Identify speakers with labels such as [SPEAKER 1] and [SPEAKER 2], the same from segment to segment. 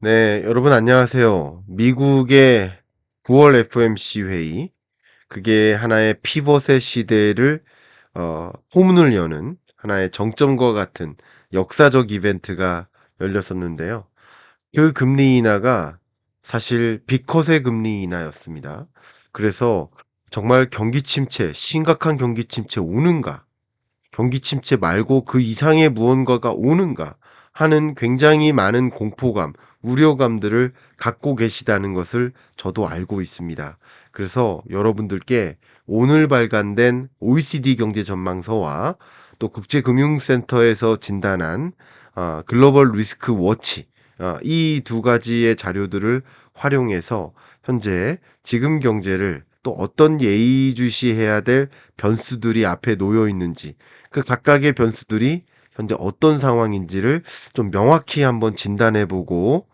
[SPEAKER 1] 네, 여러분 안녕하세요. 미국의 9월 FOMC 회의, 그게 하나의 피벗의 시대를 포문을 여는 하나의 정점과 같은 역사적 이벤트가 열렸었는데요. 그 금리 인하가 사실 빅컷의 금리 인하였습니다. 그래서 정말 경기 침체, 심각한 경기 침체 오는가? 경기 침체 말고 그 이상의 무언가가 오는가 하는 굉장히 많은 공포감, 우려감들을 갖고 계시다는 것을 저도 알고 있습니다. 그래서 여러분들께 오늘 발간된 OECD 경제 전망서와 또 국제금융센터에서 진단한 글로벌 리스크 워치, 이 두 가지의 자료들을 활용해서 현재 지금 경제를 또 어떤 예의주시해야 될 변수들이 앞에 놓여 있는지, 그 각각의 변수들이 현재 어떤 상황인지를 좀 명확히 한번 진단해 보고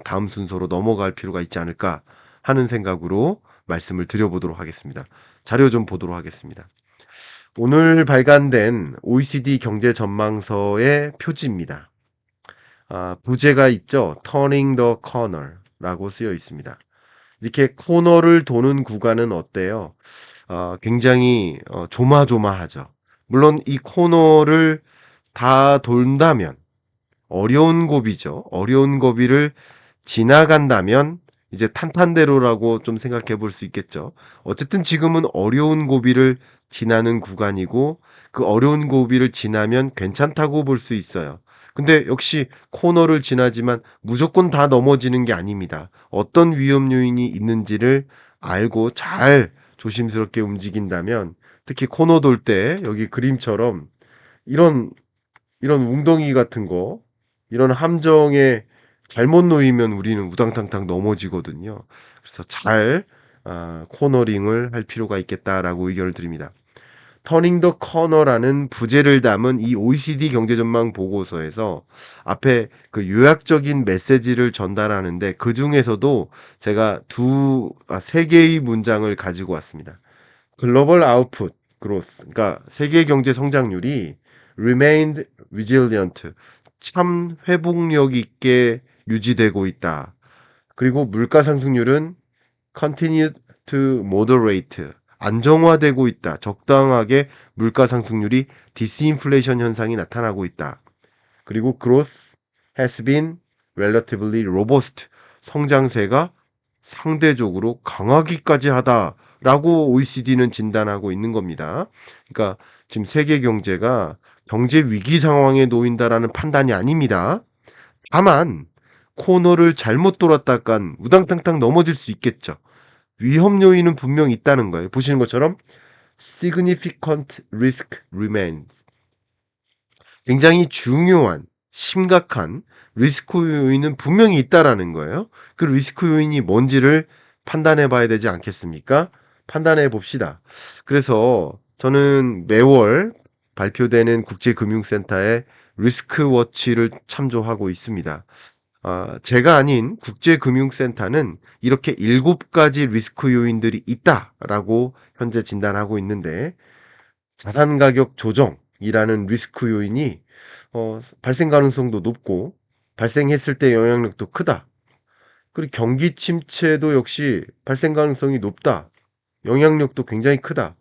[SPEAKER 1] 다음 순서로 넘어갈 필요가 있지 않을까 하는 생각으로 말씀을 드려보도록 하겠습니다. 자료 좀 보도록 하겠습니다. 오늘 발간된 OECD 경제 전망서의 표지입니다. 부제가 있죠. Turning the Corner라고 쓰여 있습니다. 이렇게 코너를 도는 구간은 어때요? 굉장히 조마조마하죠. 물론 이 코너를 다 돈다면 어려운 고비죠. 어려운 고비를 지나간다면 이제 탄탄대로라고 좀 생각해 볼 수 있겠죠. 어쨌든 지금은 어려운 고비를 지나는 구간이고 그 어려운 고비를 지나면 괜찮다고 볼 수 있어요. 근데 역시 코너를 지나지만 무조건 다 넘어지는 게 아닙니다. 어떤 위험 요인이 있는지를 알고 잘 조심스럽게 움직인다면, 특히 코너 돌 때 여기 그림처럼 이런 웅덩이 같은 거, 이런 함정에 잘못 놓이면 우리는 우당탕탕 넘어지거든요. 그래서 잘 코너링을 할 필요가 있겠다라고 의견을 드립니다. 터닝 더 커너라는 부제를 담은 이 OECD 경제 전망 보고서에서 앞에 그 요약적인 메시지를 전달하는데, 그중에서도 제가 세 개의 문장을 가지고 왔습니다. 글로벌 아웃풋 그로스, 그러니까 세계 경제 성장률이 remained resilient, 참 회복력 있게 유지되고 있다. 그리고 물가 상승률은 continued to moderate, 안정화되고 있다. 적당하게 물가 상승률이 디스인플레이션 현상이 나타나고 있다. 그리고 growth has been relatively robust, 성장세가 상대적으로 강하기까지 하다라고 OECD는 진단하고 있는 겁니다. 그러니까 지금 세계 경제가 경제 위기 상황에 놓인다라는 판단이 아닙니다. 다만 코너를 잘못 돌았다간 우당탕탕 넘어질 수 있겠죠. 위험 요인은 분명히 있다는 거예요. 보시는 것처럼 significant risk remains, 굉장히 중요한 심각한 리스크 요인은 분명히 있다라는 거예요. 그 리스크 요인이 뭔지를 판단해 봐야 되지 않겠습니까? 판단해 봅시다. 그래서 저는 매월 발표되는 국제금융센터의 리스크 워치를 참조하고 있습니다. 제가 아닌 국제금융센터는 이렇게 7가지 리스크 요인들이 있다라고 현재 진단하고 있는데, 자산 가격 조정이라는 리스크 요인이 발생 가능성도 높고 발생했을 때 영향력도 크다. 그리고 경기 침체도 역시 발생 가능성이 높다. 영향력도 굉장히 크다.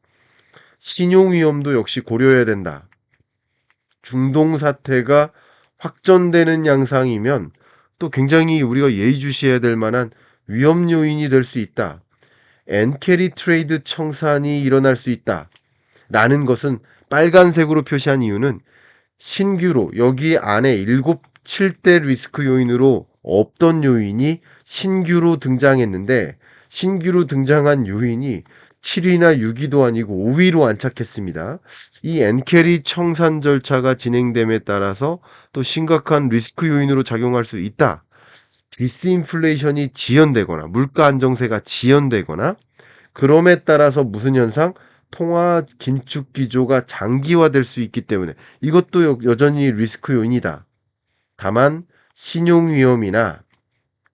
[SPEAKER 1] 신용 위험도 역시 고려해야 된다. 중동 사태가 확전되는 양상이면 또 굉장히 우리가 예의주시해야 될 만한 위험 요인이 될 수 있다. 엔캐리 트레이드 청산이 일어날 수 있다. 라는 것은 빨간색으로 표시한 이유는 신규로 여기 안에 7대 리스크 요인으로 없던 요인이 신규로 등장했는데, 신규로 등장한 요인이 7위나 6위도 아니고 5위로 안착했습니다. 이 엔캐리 청산 절차가 진행됨에 따라서 또 심각한 리스크 요인으로 작용할 수 있다. 디스인플레이션이 지연되거나 물가 안정세가 지연되거나, 그럼에 따라서 무슨 현상? 통화 긴축 기조가 장기화될 수 있기 때문에 이것도 여전히 리스크 요인이다. 다만 신용 위험이나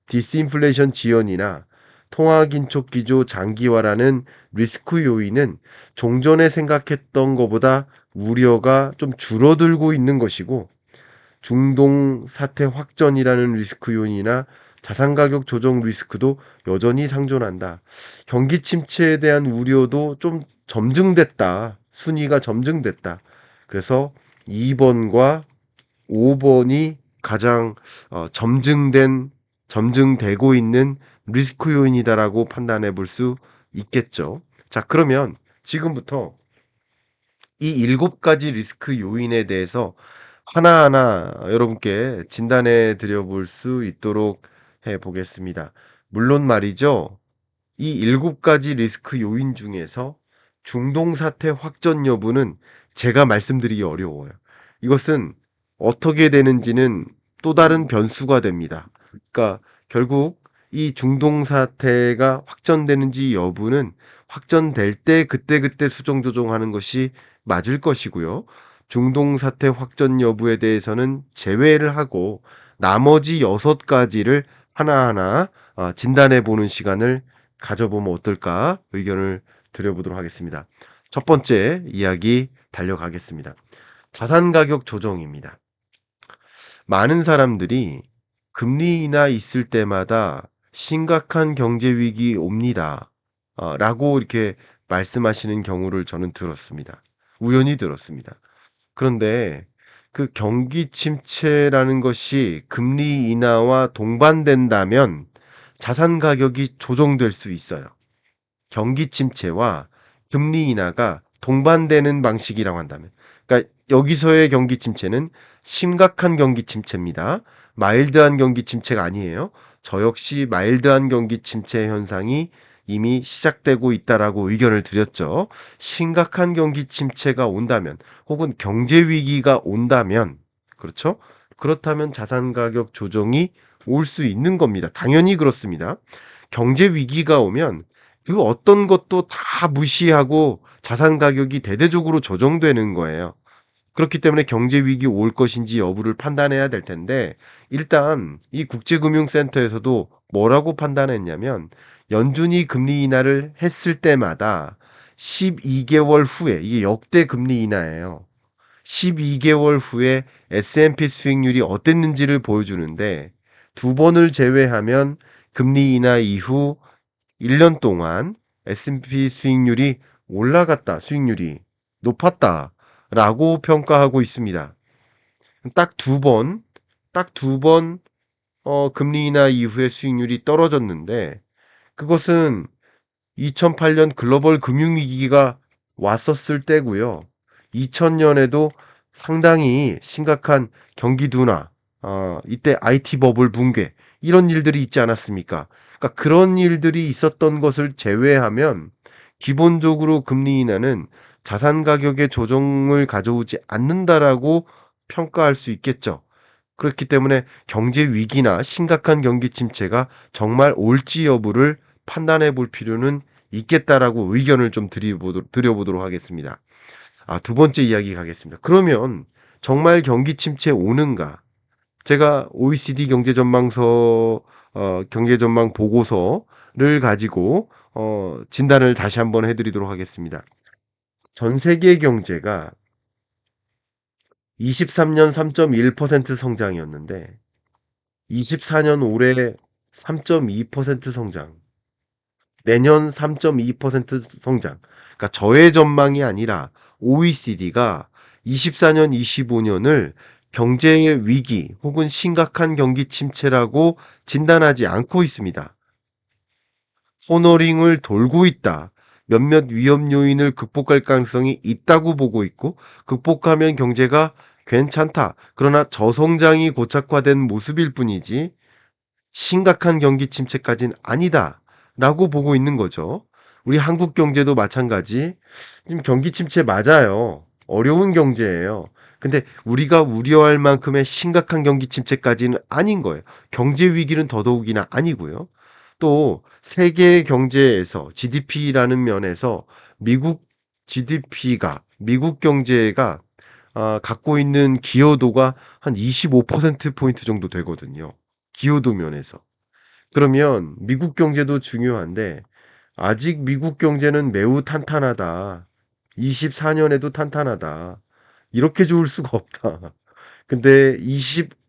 [SPEAKER 1] 디스인플레이션 지연이나 통화 긴축 기조 장기화라는 리스크 요인은 종전에 생각했던 것보다 우려가 좀 줄어들고 있는 것이고, 중동 사태 확전이라는 리스크 요인이나 자산 가격 조정 리스크도 여전히 상존한다. 경기 침체에 대한 우려도 좀 점증됐다. 순위가 점증됐다. 그래서 2번과 5번이 가장 점증되고 있는 리스크 요인이다라고 판단해 볼 수 있겠죠. 자, 그러면 지금부터 이 7가지 리스크 요인에 대해서 하나하나 여러분께 진단해 드려 볼 수 있도록 해 보겠습니다. 물론 말이죠. 이 7가지 리스크 요인 중에서 중동 사태 확전 여부는 제가 말씀드리기 어려워요. 이것은 어떻게 되는지는 또 다른 변수가 됩니다. 그러니까 결국 이 중동 사태가 확전되는지 여부는 확전될 때 그때그때 수정 조정하는 것이 맞을 것이고요. 중동 사태 확전 여부에 대해서는 제외를 하고 나머지 6가지를 하나하나 진단해 보는 시간을 가져보면 어떨까 의견을 드려보도록 하겠습니다. 첫 번째 이야기 달려가겠습니다. 자산 가격 조정입니다. 많은 사람들이 금리 인하 있을 때마다 심각한 경제 위기 옵니다. 라고 이렇게 말씀하시는 경우를 저는 들었습니다. 우연히 들었습니다. 그런데 그 경기 침체라는 것이 금리 인하와 동반된다면 자산 가격이 조정될 수 있어요. 경기 침체와 금리 인하가 동반되는 방식이라고 한다면. 그러니까 여기서의 경기 침체는 심각한 경기 침체입니다. 마일드한 경기 침체가 아니에요. 저 역시 마일드한 경기 침체 현상이 이미 시작되고 있다라고 의견을 드렸죠. 심각한 경기 침체가 온다면 혹은 경제 위기가 온다면 그렇죠? 그렇다면 자산 가격 조정이 올 수 있는 겁니다. 당연히 그렇습니다. 경제 위기가 오면 그 어떤 것도 다 무시하고 자산 가격이 대대적으로 조정되는 거예요. 그렇기 때문에 경제 위기 올 것인지 여부를 판단해야 될 텐데 일단 이 국제금융센터에서도 뭐라고 판단했냐면 연준이 금리 인하를 했을 때마다 12개월 후에 이게 역대 금리 인하예요. 12개월 후에 S&P 수익률이 어땠는지를 보여주는데 두 번을 제외하면 금리 인하 이후 1년 동안 S&P 수익률이 올라갔다. 수익률이 높았다라고 평가하고 있습니다. 딱 두 번, 딱 두 번 금리 인하 이후에 수익률이 떨어졌는데 그것은 2008년 글로벌 금융위기가 왔었을 때고요. 2000년에도 상당히 심각한 경기 둔화, 이때 IT 버블 붕괴 이런 일들이 있지 않았습니까? 그러니까 그런 일들이 있었던 것을 제외하면 기본적으로 금리 인하는 자산 가격의 조정을 가져오지 않는다라고 평가할 수 있겠죠. 그렇기 때문에 경제 위기나 심각한 경기 침체가 정말 올지 여부를 판단해 볼 필요는 있겠다라고 의견을 좀 드려보도록 하겠습니다. 두 번째 이야기 가겠습니다. 그러면 정말 경기 침체 오는가? 제가 OECD 경제 전망 보고서를 가지고 진단을 다시 한번 해드리도록 하겠습니다. 전 세계 경제가 23년 3.1% 성장이었는데 24년 올해 3.2% 성장, 내년 3.2% 성장. 그러니까 저의 전망이 아니라 OECD가 24년, 25년을 경제의 위기 혹은 심각한 경기 침체라고 진단하지 않고 있습니다. 코너링을 돌고 있다. 몇몇 위험 요인을 극복할 가능성이 있다고 보고 있고 극복하면 경제가 괜찮다. 그러나 저성장이 고착화된 모습일 뿐이지 심각한 경기 침체까지는 아니다라고 보고 있는 거죠. 우리 한국 경제도 마찬가지. 지금 경기 침체 맞아요. 어려운 경제예요. 근데 우리가 우려할 만큼의 심각한 경기 침체까지는 아닌 거예요. 경제 위기는 더더욱이나 아니고요. 또 세계 경제에서 GDP라는 면에서 미국 GDP가 미국 경제가 갖고 있는 기여도가 한 25% 포인트 정도 되거든요. 기여도 면에서. 그러면 미국 경제도 중요한데 아직 미국 경제는 매우 탄탄하다. 24년에도 탄탄하다. 이렇게 좋을 수가 없다. 근데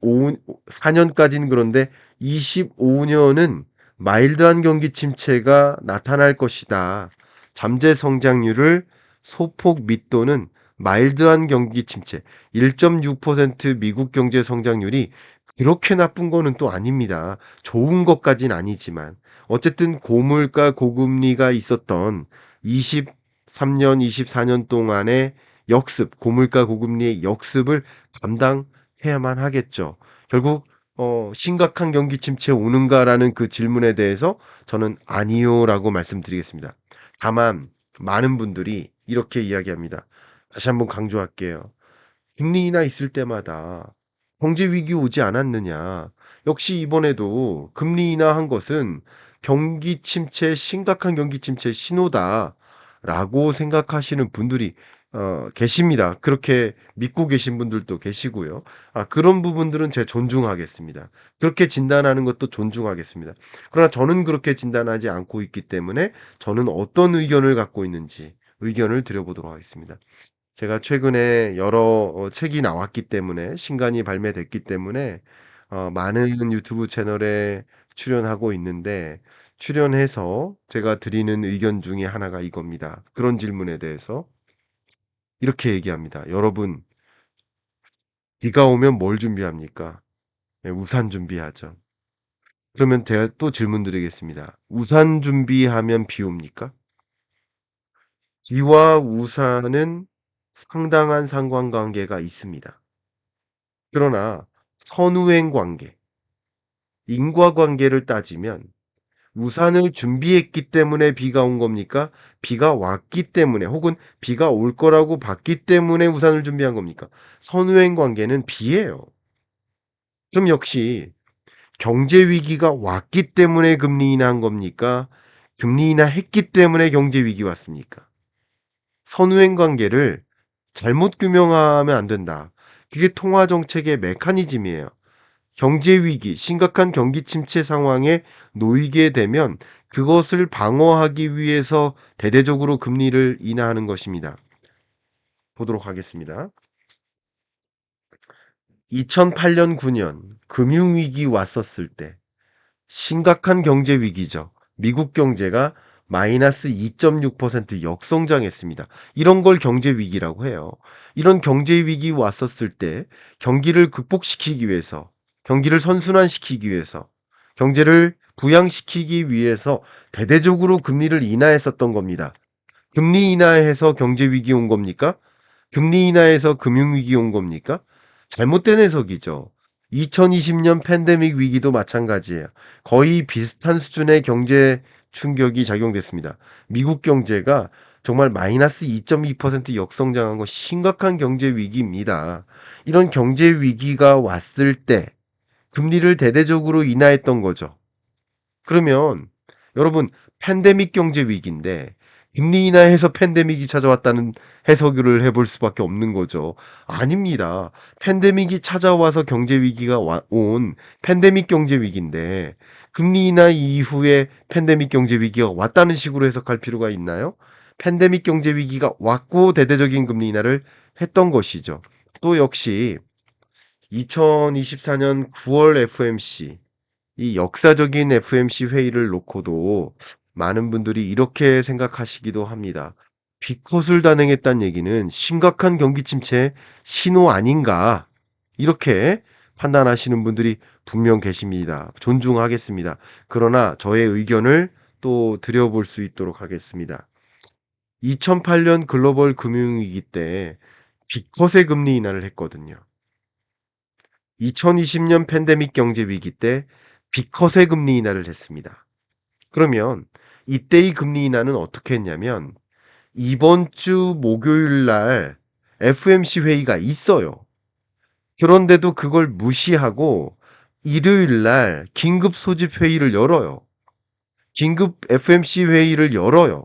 [SPEAKER 1] 4년까지는 그런데 25년은 마일드한 경기 침체가 나타날 것이다. 잠재 성장률을 소폭 밑도는 마일드한 경기 침체 1.6% 미국 경제 성장률이 그렇게 나쁜 거는 또 아닙니다. 좋은 것까진 아니지만 어쨌든 고물가 고금리가 있었던 23년, 24년 동안의 역습, 고물가 고금리의 역습을 감당해야만 하겠죠. 결국 심각한 경기 침체 오는가라는 그 질문에 대해서 저는 아니요라고 말씀드리겠습니다. 다만 많은 분들이 이렇게 이야기합니다. 다시 한번 강조할게요. 금리 인하 있을 때마다 경제 위기 오지 않았느냐. 역시 이번에도 금리 인하한 것은 경기 침체, 심각한 경기 침체 신호다라고 생각하시는 분들이 계십니다. 그렇게 믿고 계신 분들도 계시고요. 그런 부분들은 제 존중하겠습니다. 그렇게 진단하는 것도 존중하겠습니다. 그러나 저는 그렇게 진단하지 않고 있기 때문에 저는 어떤 의견을 갖고 있는지 의견을 드려보도록 하겠습니다. 제가 최근에 여러 책이 나왔기 때문에 신간이 발매됐기 때문에 많은 유튜브 채널에 출연하고 있는데 출연해서 제가 드리는 의견 중에 하나가 이겁니다. 그런 질문에 대해서 이렇게 얘기합니다. "여러분 비가 오면 뭘 준비합니까?" 예, 우산 준비하죠. 그러면 제가 또 질문 드리겠습니다. 우산 준비하면 비 옵니까? 비와 우산은 상당한 상관관계가 있습니다. 그러나 선후행 관계, 인과관계를 따지면 우산을 준비했기 때문에 비가 온 겁니까? 비가 왔기 때문에 혹은 비가 올 거라고 봤기 때문에 우산을 준비한 겁니까? 선후행 관계는 비예요. 그럼 역시 경제 위기가 왔기 때문에 금리 인하한 겁니까? 금리 인하했기 때문에 경제 위기 왔습니까? 선후행 관계를 잘못 규명하면 안 된다. 그게 통화 정책의 메커니즘이에요. 경제 위기, 심각한 경기 침체 상황에 놓이게 되면 그것을 방어하기 위해서 대대적으로 금리를 인하하는 것입니다. 보도록 하겠습니다. 2008년, 9년 금융위기 왔었을 때 심각한 경제 위기죠. 미국 경제가 마이너스 2.6% 역성장했습니다. 이런 걸 경제 위기라고 해요. 이런 경제 위기 왔었을 때 경기를 극복시키기 위해서, 경기를 선순환시키기 위해서, 경제를 부양시키기 위해서 대대적으로 금리를 인하했었던 겁니다. 금리 인하해서 경제 위기 온 겁니까? 금리 인하해서 금융위기 온 겁니까? 잘못된 해석이죠. 2020년 팬데믹 위기도 마찬가지예요. 거의 비슷한 수준의 경제 충격이 작용됐습니다. 미국 경제가 정말 마이너스 2.2% 역성장한 거 심각한 경제 위기입니다. 이런 경제 위기가 왔을 때 금리를 대대적으로 인하했던 거죠. 그러면 여러분 팬데믹 경제 위기인데 금리 인하해서 팬데믹이 찾아왔다는 해석을 해볼 수밖에 없는 거죠. 아닙니다. 팬데믹이 찾아와서 경제 위기가 온 팬데믹 경제 위기인데 금리 인하 이후에 팬데믹 경제 위기가 왔다는 식으로 해석할 필요가 있나요? 팬데믹 경제 위기가 왔고 대대적인 금리 인하를 했던 것이죠. 또 역시 2024년 9월 FMC 이 역사적인 FMC 회의를 놓고도 많은 분들이 이렇게 생각하시기도 합니다. "비컷을 단행했다는 얘기는 심각한 경기 침체의 신호 아닌가?" 이렇게 판단하시는 분들이 분명 계십니다. 존중하겠습니다. 그러나 저의 의견을 또 드려볼 수 있도록 하겠습니다. 2008년 글로벌 금융위기 때 비컷의 금리 인하를 했거든요. 2020년 팬데믹 경제 위기 때 비컷의 금리 인하를 했습니다. 그러면 이때의 금리 인하는 어떻게 했냐면 이번 주 목요일 날 FMC 회의가 있어요. 그런데도 그걸 무시하고 일요일 날 긴급 소집 회의를 열어요. 긴급 FMC 회의를 열어요.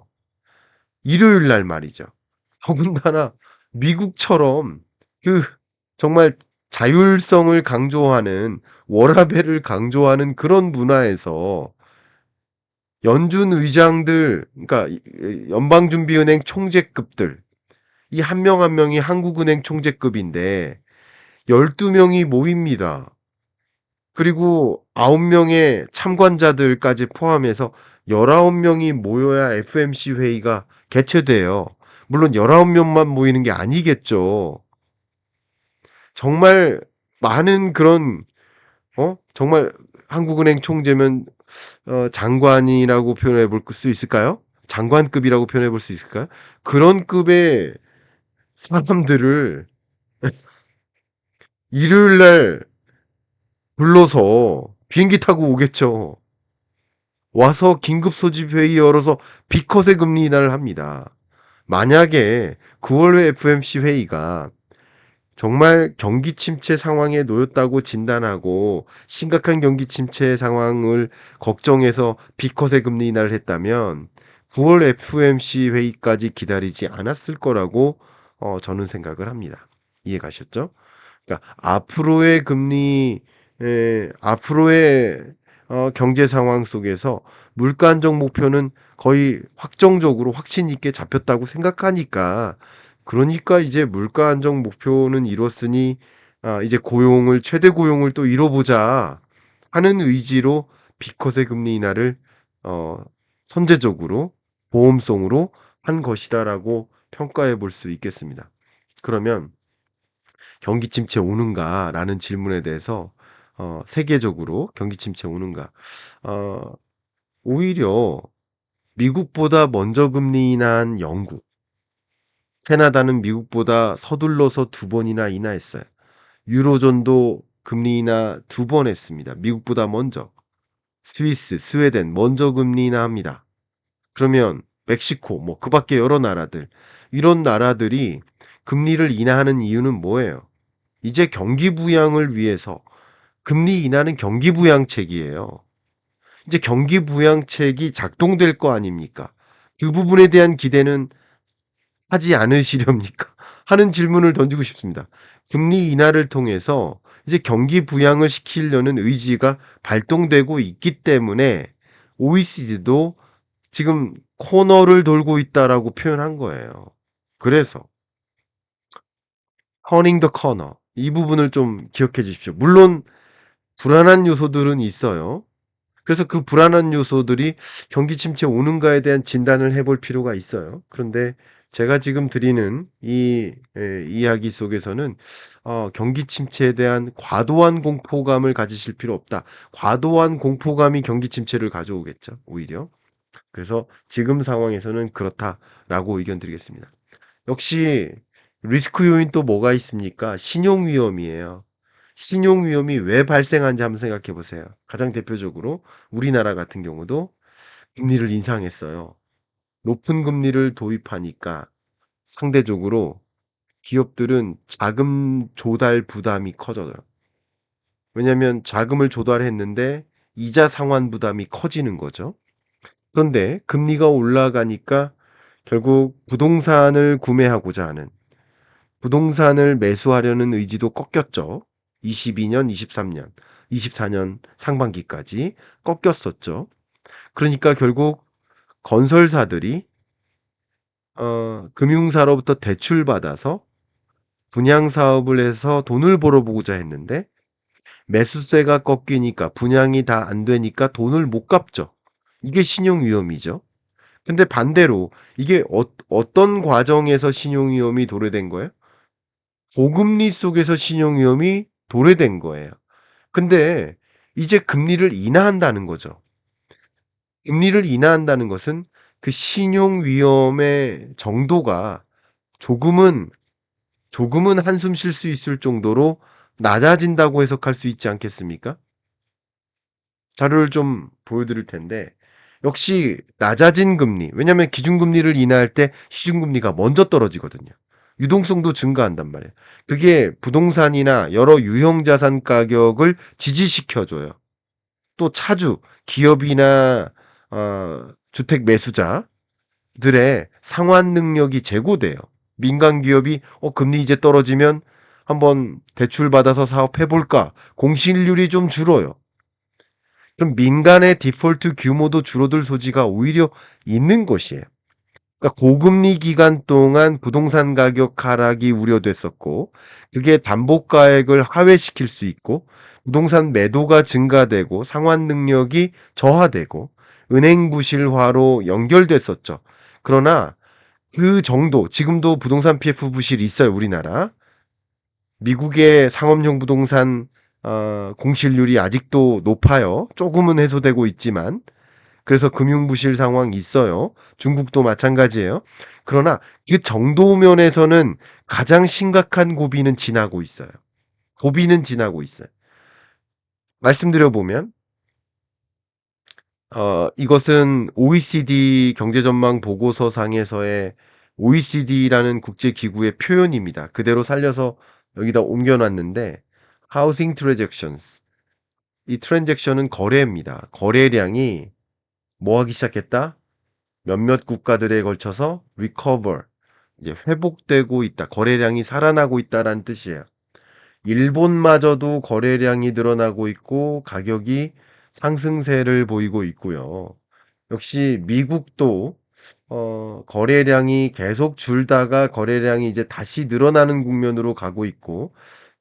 [SPEAKER 1] 일요일 날 말이죠. 더군다나 미국처럼 그 정말 자율성을 강조하는 워라밸을 강조하는 그런 문화에서 연준 의장들 그러니까 연방준비은행 총재급들 이 한 명 한 명이 한국은행 총재급인데 12명이 모입니다. 그리고 9 명의 참관자들까지 포함해서 19 명이 모여야 FOMC 회의가 개최돼요. 물론 19 명만 모이는 게 아니겠죠. 정말 많은 그런 정말 한국은행 총재면 장관이라고 표현해 볼 수 있을까요? 장관급이라고 표현해 볼 수 있을까요? 그런 급의 사람들을 일요일 날 불러서 비행기 타고 오겠죠. 와서 긴급 소집 회의 열어서 B컷의 금리 인하를 합니다. 만약에 9월 FOMC 회의가 정말 경기 침체 상황에 놓였다고 진단하고 심각한 경기 침체 상황을 걱정해서 B컷의 금리 인하를 했다면 9월 FOMC 회의까지 기다리지 않았을 거라고 저는 생각을 합니다. 이해 가셨죠? 그러니까 앞으로의 경제 상황 속에서 물가 안정 목표는 거의 확정적으로 확신 있게 잡혔다고 생각하니까 그러니까 이제 물가 안정 목표는 이뤘으니 이제 최대 고용을 또 이뤄보자 하는 의지로 B컷의 금리 인하를 어, 선제적으로 보험성으로 한 것이다라고 평가해 볼 수 있겠습니다. 그러면 경기 침체 오는가라는 질문에 대해서 세계적으로 경기 침체 오는가? 어, 오히려 미국보다 먼저 금리 인하한 영국, 캐나다는 미국보다 서둘러서 2번이나 인하했어요. 유로존도 금리 인하 2번 했습니다. 미국보다 먼저. 스위스, 스웨덴 먼저 금리 인하합니다. 그러면 멕시코, 뭐 그 밖에 여러 나라들, 이런 나라들이 금리를 인하하는 이유는 뭐예요? 이제 경기 부양을 위해서 금리 인하는 경기 부양책이에요. 이제 경기 부양책이 작동될 거 아닙니까? 그 부분에 대한 기대는 하지 않으시렵니까? 하는 질문을 던지고 싶습니다. 금리 인하를 통해서 이제 경기 부양을 시키려는 의지가 발동되고 있기 때문에 OECD도 지금 코너를 돌고 있다라고 표현한 거예요. 그래서 turning the corner 이 부분을 좀 기억해 주십시오. 물론 불안한 요소들은 있어요. 그래서 그 불안한 요소들이 경기 침체 오는가에 대한 진단을 해볼 필요가 있어요. 그런데 제가 지금 드리는 이 이야기 속에서는 경기 침체에 대한 과도한 공포감을 가지실 필요 없다. 과도한 공포감이 경기 침체를 가져오겠죠, 오히려. 그래서 지금 상황에서는 그렇다라고 의견 드리겠습니다. 역시 리스크 요인 또 뭐가 있습니까? 신용 위험이에요. 신용 위험이 왜 발생한지 한번 생각해 보세요. 가장 대표적으로 우리나라 같은 경우도 금리를 인상했어요. 높은 금리를 도입하니까 상대적으로 기업들은 자금 조달 부담이 커져요. 왜냐하면 자금을 조달했는데 이자 상환 부담이 커지는 거죠. 그런데 금리가 올라가니까 결국 부동산을 구매하고자 하는 부동산을 매수하려는 의지도 꺾였죠. 22년, 23년, 24년 상반기까지 꺾였었죠. 그러니까 결국 건설사들이 금융사로부터 대출받아서 분양 사업을 해서 돈을 벌어보고자 했는데 매수세가 꺾이니까 분양이 다 안 되니까 돈을 못 갚죠. 이게 신용 위험이죠. 근데 반대로 이게 어떤 과정에서 신용 위험이 도래된 거예요? 고금리 속에서 신용 위험이 도래된 거예요. 근데 이제 금리를 인하한다는 거죠. 금리를 인하한다는 것은 그 신용 위험의 정도가 조금은 한숨 쉴 수 있을 정도로 낮아진다고 해석할 수 있지 않겠습니까? 자료를 좀 보여드릴 텐데 역시 낮아진 금리 왜냐하면 기준금리를 인하할 때 시중금리가 먼저 떨어지거든요. 유동성도 증가한단 말이에요. 그게 부동산이나 여러 유형 자산 가격을 지지시켜 줘요. 또 차주, 기업이나 주택 매수자들의 상환 능력이 제고돼요. 민간 기업이 금리 이제 떨어지면 한번 대출 받아서 사업해 볼까? 공실률이 좀 줄어요. 그럼 민간의 디폴트 규모도 줄어들 소지가 오히려 있는 것이에요. 그러니까 고금리 기간 동안 부동산 가격 하락이 우려됐었고, 그게 담보가액을 하회시킬 수 있고, 부동산 매도가 증가되고 상환 능력이 저하되고 은행 부실화로 연결됐었죠. 그러나 그 정도, 지금도 부동산 PF 부실이 있어요, 우리나라. 미국의 상업용 부동산 공실률이 아직도 높아요. 조금은 해소되고 있지만. 그래서 금융 부실 상황이 있어요. 중국도 마찬가지예요. 그러나 그 정도 면에서는 가장 심각한 고비는 지나고 있어요. 고비는 지나고 있어요. 말씀드려 보면 이것은 OECD 경제전망 보고서상에서의 OECD라는 국제기구의 표현입니다. 그대로 살려서 여기다 옮겨 놨는데 Housing Transactions. 이 트랜잭션은 거래입니다. 거래량이 뭐 하기 시작했다? 몇몇 국가들에 걸쳐서 recover, 이제 회복되고 있다. 거래량이 살아나고 있다라는 뜻이에요. 일본마저도 거래량이 늘어나고 있고 가격이 상승세를 보이고 있고요. 역시 미국도 거래량이 계속 줄다가 거래량이 이제 다시 늘어나는 국면으로 가고 있고,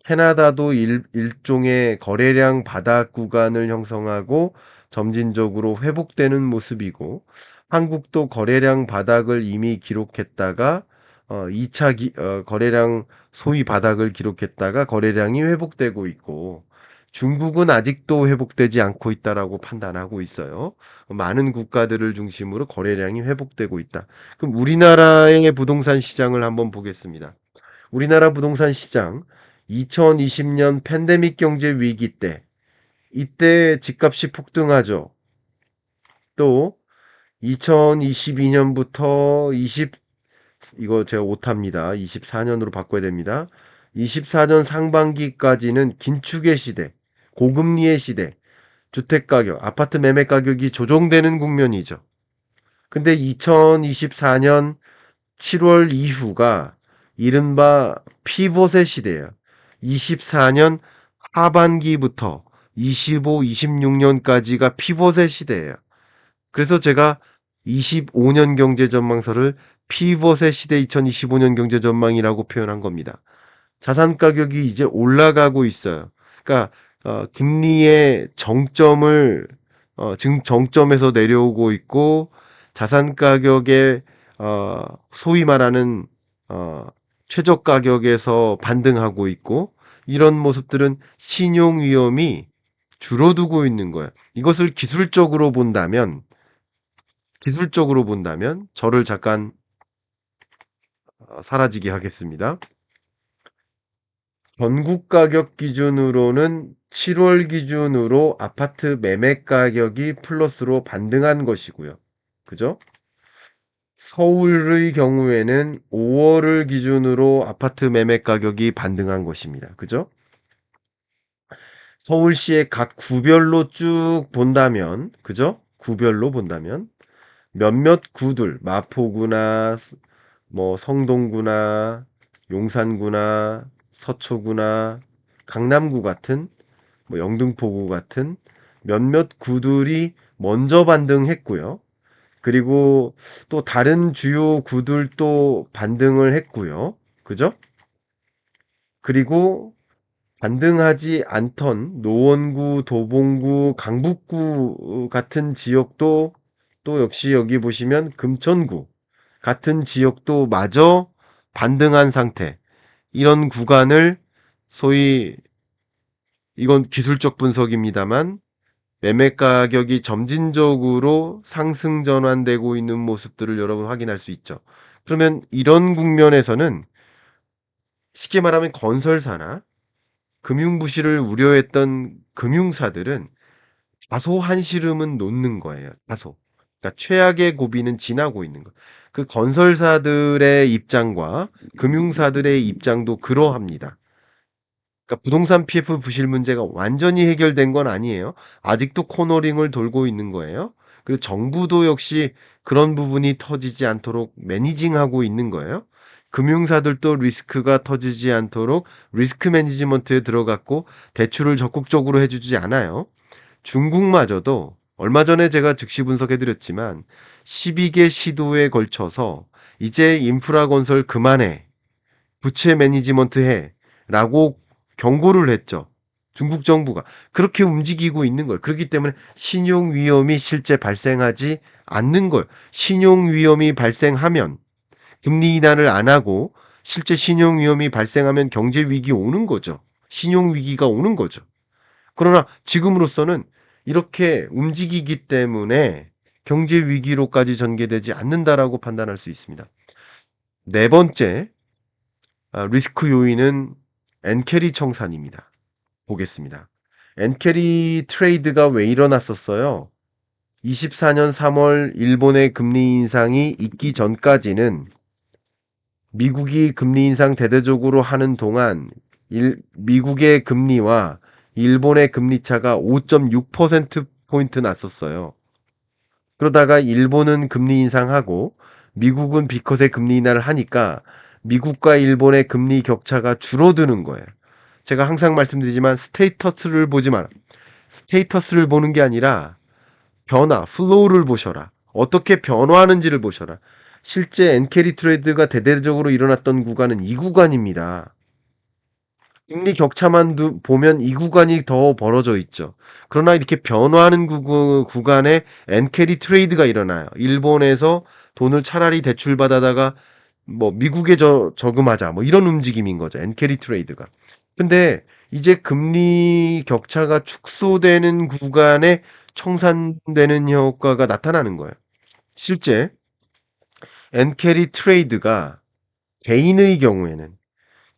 [SPEAKER 1] 캐나다도 일종의 거래량 바닥 구간을 형성하고 점진적으로 회복되는 모습이고, 한국도 거래량 바닥을 이미 기록했다가 2차 거래량 소위 바닥을 기록했다가 거래량이 회복되고 있고, 중국은 아직도 회복되지 않고 있다라고 판단하고 있어요. 많은 국가들을 중심으로 거래량이 회복되고 있다. 그럼 우리나라의 부동산 시장을 한번 보겠습니다. 우리나라 부동산 시장 2020년 팬데믹 경제 위기 때, 이때 집값이 폭등하죠. 또 2022년부터 이거 제가 오타입니다. 24년으로 바꿔야 됩니다. 24년 상반기까지는 긴축의 시대, 고금리의 시대, 주택가격, 아파트 매매 가격이 조정되는 국면이죠. 근데 2024년 7월 이후가 이른바 피봇의 시대예요. 24년 하반기부터 25, 26년까지가 피봇의 시대예요. 그래서 제가 25년 경제 전망서를 피벗의 시대 2025년 경제 전망이라고 표현한 겁니다. 자산 가격이 이제 올라가고 있어요. 그러니까 금리의 정점을 지금 정점에서 내려오고 있고, 자산 가격의 소위 말하는 어, 최저 가격에서 반등하고 있고, 이런 모습들은 신용 위험이 줄어들고 있는 거예요. 이것을 기술적으로 본다면 저를 잠깐 사라지게 하겠습니다. 전국 가격 기준으로는 7월 기준으로 아파트 매매 가격이 플러스로 반등한 것이고요. 그죠? 서울의 경우에는 5월을 기준으로 아파트 매매 가격이 반등한 것입니다. 그죠? 서울시의 각 구별로 쭉 본다면, 그죠? 구별로 본다면 몇몇 구들, 마포구나, 뭐 성동구나, 용산구나, 서초구나, 강남구 같은, 뭐 영등포구 같은 몇몇 구들이 먼저 반등했고요. 그리고 또 다른 주요 구들도 반등을 했고요. 그죠? 그리고 반등하지 않던 노원구, 도봉구, 강북구 같은 지역도 또 역시 여기 보시면 금천구 같은 지역도 마저 반등한 상태. 이런 구간을 소위, 이건 기술적 분석입니다만, 매매 가격이 점진적으로 상승 전환되고 있는 모습들을 여러분 확인할 수 있죠. 그러면 이런 국면에서는 쉽게 말하면 건설사나 금융 부실을 우려했던 금융사들은 다소 한시름은 놓는 거예요. 다소. 그러니까 최악의 고비는 지나고 있는 거. 그 건설사들의 입장과 금융사들의 입장도 그러합니다. 그러니까 부동산 PF 부실 문제가 완전히 해결된 건 아니에요. 아직도 코너링을 돌고 있는 거예요. 그리고 정부도 역시 그런 부분이 터지지 않도록 매니징하고 있는 거예요. 금융사들도 리스크가 터지지 않도록 리스크 매니지먼트에 들어갔고 대출을 적극적으로 해주지 않아요. 중국마저도 얼마 전에 제가 즉시 분석해 드렸지만 12개 시도에 걸쳐서 "이제 인프라 건설 그만해. 부채 매니지먼트 해."라고 경고를 했죠. 중국 정부가. 그렇게 움직이고 있는 거예요. 그렇기 때문에 신용 위험이 실제 발생하지 않는 거예요. 신용 위험이 발생하면 금리 인하를 안 하고 실제 신용 위험이 발생하면 경제 위기 오는 거죠. 신용 위기가 오는 거죠. 그러나 지금으로서는 이렇게 움직이기 때문에 '경제 위기로까지 전개되지 않는다.'라고 판단할 수 있습니다. 네 번째 리스크 요인은 엔캐리 청산입니다. 보겠습니다. 엔캐리 트레이드가 왜 일어났었어요? 24년 3월 일본의 금리 인상이 있기 전까지는 미국이 금리 인상 대대적으로 하는 동안 미국의 금리와 일본의 금리 차가 5.6% 포인트 났었어요. 그러다가 일본은 금리 인상하고 미국은 B컷의 금리 인하를 하니까 미국과 일본의 금리 격차가 줄어드는 거예요. 제가 항상 말씀드리지만 스테이터스를 보지 마라. 스테이터스를 보는 게 아니라 변화, 플로우를 보셔라. 어떻게 변화하는지를 보셔라. 실제 엔캐리 트레이드가 대대적으로 일어났던 구간은 이 구간입니다. 금리 격차만 보면 이 구간이 더 벌어져 있죠. 그러나 이렇게 변화하는 구간에 엔캐리 트레이드가 일어나요. 일본에서 돈을 차라리 대출받아다가 뭐 미국에 저금하자 뭐 이런 움직임인 거죠. 엔캐리 트레이드가. 근데 이제 금리 격차가 축소되는 구간에 청산되는 효과가 나타나는 거예요. 실제 엔캐리 트레이드가 개인의 경우에는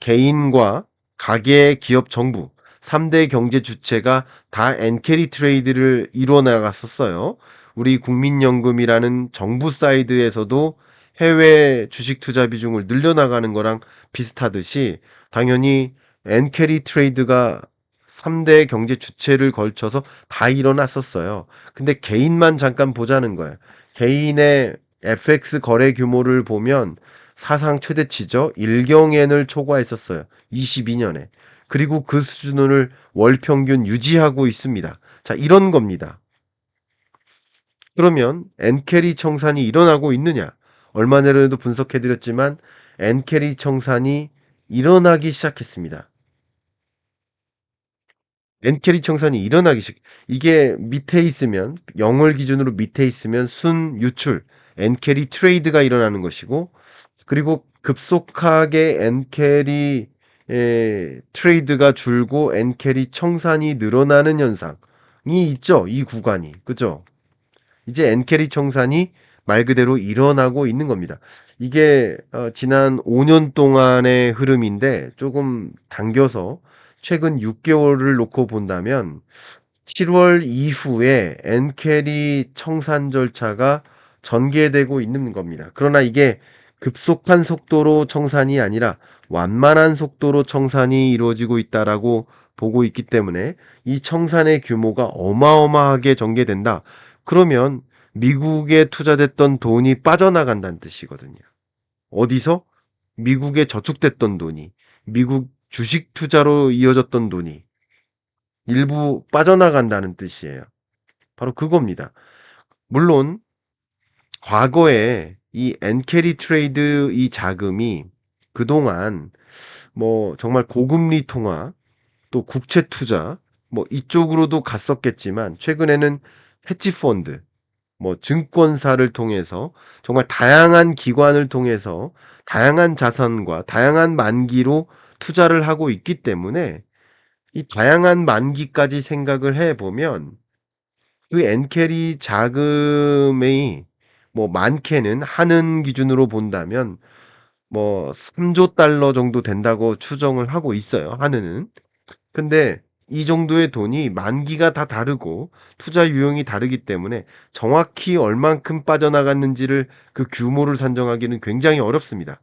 [SPEAKER 1] 개인과 가계, 기업, 정부 3대 경제 주체가 다 엔캐리 트레이드를 이뤄 나갔었어요. 우리 국민연금이라는 정부 사이드에서도 해외 주식 투자 비중을 늘려나가는 거랑 비슷하듯이 당연히 엔캐리 트레이드가 3대 경제 주체를 걸쳐서 다 일어났었어요. 근데 개인만 잠깐 보자는 거예요. 개인의 FX 거래 규모를 보면 사상 최대치죠. 1경엔을 초과했었어요. 22년에. 그리고 그 수준을 월 평균 유지하고 있습니다. 자, 이런 겁니다. 그러면 엔캐리 청산이 일어나고 있느냐? 얼마 전에도 분석해 드렸지만 엔캐리 청산이 일어나기 시작했습니다. 엔캐리 청산이 일어나기 시작. 이게 밑에 있으면 0월 기준으로 밑에 있으면 순 유출, 엔캐리 트레이드가 일어나는 것이고 그리고 급속하게 엔캐리 트레이드가 줄고 엔캐리 청산이 늘어나는 현상이 있죠. 이 구간이. 그죠? 이제 엔캐리 청산이 말 그대로 일어나고 있는 겁니다. 이게 지난 5년 동안의 흐름인데 조금 당겨서 최근 6개월을 놓고 본다면 7월 이후에 엔캐리 청산 절차가 전개되고 있는 겁니다. 그러나 이게 급속한 속도로 청산이 아니라 완만한 속도로 청산이 이루어지고 있다라고 보고 있기 때문에 이 청산의 규모가 어마어마하게 전개된다. 그러면 미국에 투자됐던 돈이 빠져나간다는 뜻이거든요. 어디서? 미국에 저축됐던 돈이, 미국 주식 투자로 이어졌던 돈이 일부 빠져나간다는 뜻이에요. 바로 그겁니다. 물론 과거에 이 엔캐리 트레이드 이 자금이 그동안 뭐 정말 고금리 통화 또 국채 투자 뭐 이쪽으로도 갔었겠지만 최근에는 헤지 펀드 뭐 증권사를 통해서 정말 다양한 기관을 통해서 다양한 자산과 다양한 만기로 투자를 하고 있기 때문에 이 다양한 만기까지 생각을 해 보면 그 엔캐리 자금의 뭐 많게는 한은 기준으로 본다면 뭐 3조 달러 정도 된다고 추정을 하고 있어요, 한은은. 근데 이 정도의 돈이 만기가 다 다르고 투자 유형이 다르기 때문에 정확히 얼만큼 빠져나갔는지를 그 규모를 산정하기는 굉장히 어렵습니다.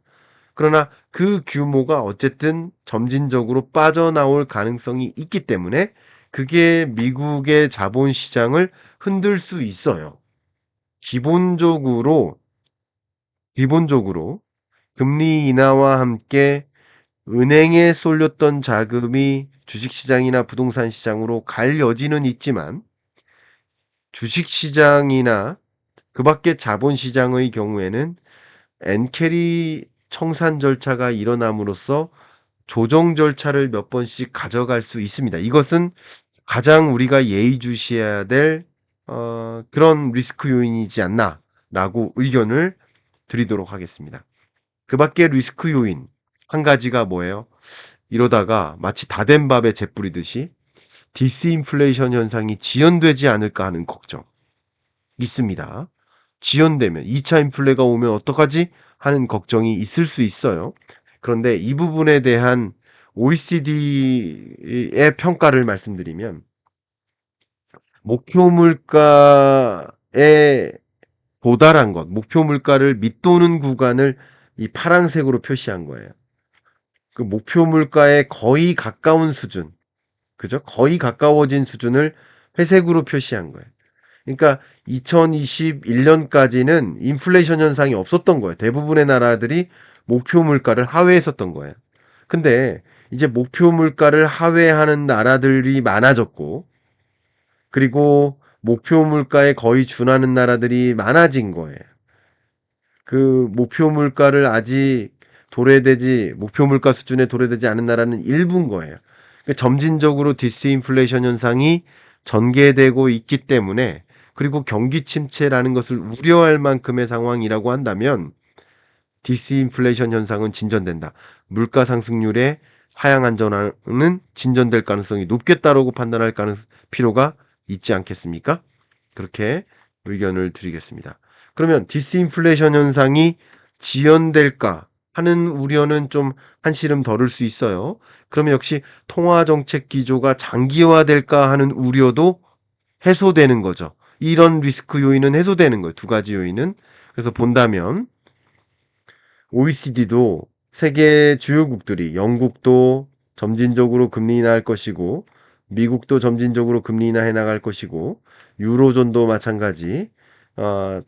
[SPEAKER 1] 그러나 그 규모가 어쨌든 점진적으로 빠져나올 가능성이 있기 때문에 그게 미국의 자본 시장을 흔들 수 있어요. 기본적으로 기본적으로 금리 인하와 함께 은행에 쏠렸던 자금이 주식시장이나 부동산 시장으로 갈 여지는 있지만 주식 시장이나 그 밖의 자본 시장의 경우에는 엔캐리 청산 절차가 일어남으로써 조정 절차를 몇 번씩 가져갈 수 있습니다. 이것은 가장 우리가 예의주시해야 될 그런 리스크 요인이지 않나라고 의견을 드리도록 하겠습니다. 그 밖의 리스크 요인 한 가지가 뭐예요? 이러다가 마치 다 된 밥에 재 뿌리듯이 디스인플레이션 현상이 지연되지 않을까 하는 걱정 있습니다. 지연되면 2차 인플레가 오면 어떡하지? 하는 걱정이 있을 수 있어요. 그런데 이 부분에 대한 OECD의 평가를 말씀드리면 목표 물가에 도달한 것, 목표 물가를 밑도는 구간을 이 파란색으로 표시한 거예요. 그 목표 물가에 거의 가까운 수준, 그죠? 거의 가까워진 수준을 회색으로 표시한 거예요. 그러니까 2021년까지는 인플레이션 현상이 없었던 거예요. 대부분의 나라들이 목표 물가를 하회했었던 거예요. 근데 이제 목표 물가를 하회하는 나라들이 많아졌고, 그리고 목표 물가에 거의 준하는 나라들이 많아진 거예요. 그 목표 물가를 아직 목표 물가 수준에 도래되지 않은 나라는 일부인 거예요. 그러니까 점진적으로 디스인플레이션 현상이 전개되고 있기 때문에, 그리고 경기 침체라는 것을 우려할 만큼의 상황이라고 한다면 디스인플레이션 현상은 진전된다. 물가 상승률의 하향 안전화는 진전될 가능성이 높겠다라고 판단할 필요가 있지 않겠습니까? 그렇게 의견을 드리겠습니다. 그러면 디스인플레이션 현상이 지연될까 하는 우려는 좀 한시름 덜을 수 있어요. 그러면 역시 통화정책 기조가 장기화될까 하는 우려도 해소되는 거죠. 이런 리스크 요인은 해소되는 거예요. 두 가지 요인은. 그래서 본다면 OECD도 세계 주요국들이 영국도 점진적으로 금리 인하할 것이고, 미국도 점진적으로 금리 인하해 나갈 것이고, 유로존도 마찬가지,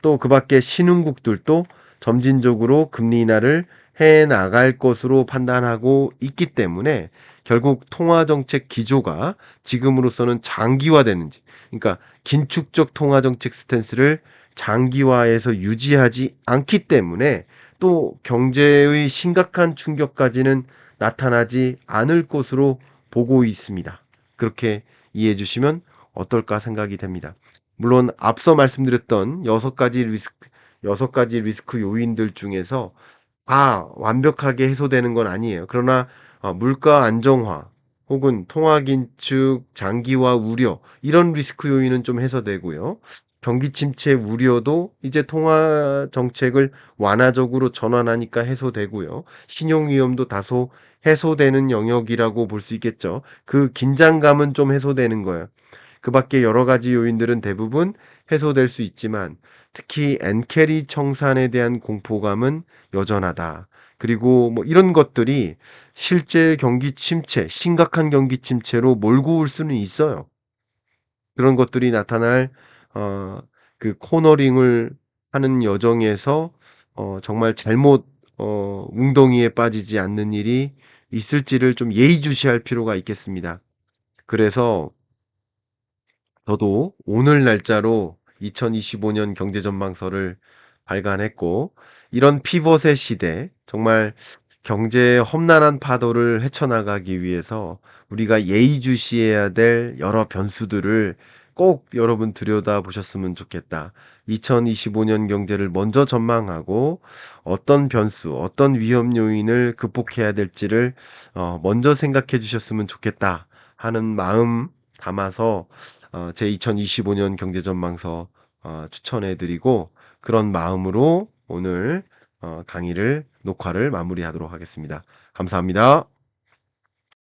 [SPEAKER 1] 또 그 밖에 신흥국들도 점진적으로 금리 인하를 해 나갈 것으로 판단하고 있기 때문에 결국 통화정책 기조가 지금으로서는 장기화되는지, 그러니까 긴축적 통화정책 스탠스를 장기화해서 유지하지 않기 때문에 또 경제의 심각한 충격까지는 나타나지 않을 것으로 보고 있습니다. 그렇게 이해해 주시면 어떨까 생각이 됩니다. 물론 앞서 말씀드렸던 여섯 가지 리스크 요인들 중에서 다 완벽하게 해소되는 건 아니에요. 그러나 물가 안정화 혹은 통화 긴축 장기화 우려, 이런 리스크 요인은 좀 해소되고요. 경기 침체 우려도 이제 통화 정책을 완화적으로 전환하니까 해소되고요. 신용 위험도 다소 해소되는 영역이라고 볼 수 있겠죠. 그 긴장감은 좀 해소되는 거예요. 그 밖에 여러 가지 요인들은 대부분 해소될 수 있지만 특히 엔캐리 청산에 대한 공포감은 여전하다. 그리고 뭐 이런 것들이 실제 경기 침체, 심각한 경기 침체로 몰고 올 수는 있어요. 그런 것들이 나타날 어 그 코너링을 하는 여정에서 정말 잘못 웅덩이에 빠지지 않는 일이 있을지를 좀 예의주시할 필요가 있겠습니다. 그래서 저도 오늘 날짜로 2025년 경제전망서를 발간했고, 이런 피벗의 시대, 정말 경제의 험난한 파도를 헤쳐나가기 위해서 우리가 예의주시해야 될 여러 변수들을 꼭 여러분 들여다보셨으면 좋겠다. 2025년 경제를 먼저 전망하고 어떤 변수, 어떤 위험 요인을 극복해야 될지를 먼저 생각해 주셨으면 좋겠다 하는 마음 담아서 제 2025년 경제전망서 추천해 드리고, 그런 마음으로 오늘 녹화를 마무리하도록 하겠습니다. 감사합니다.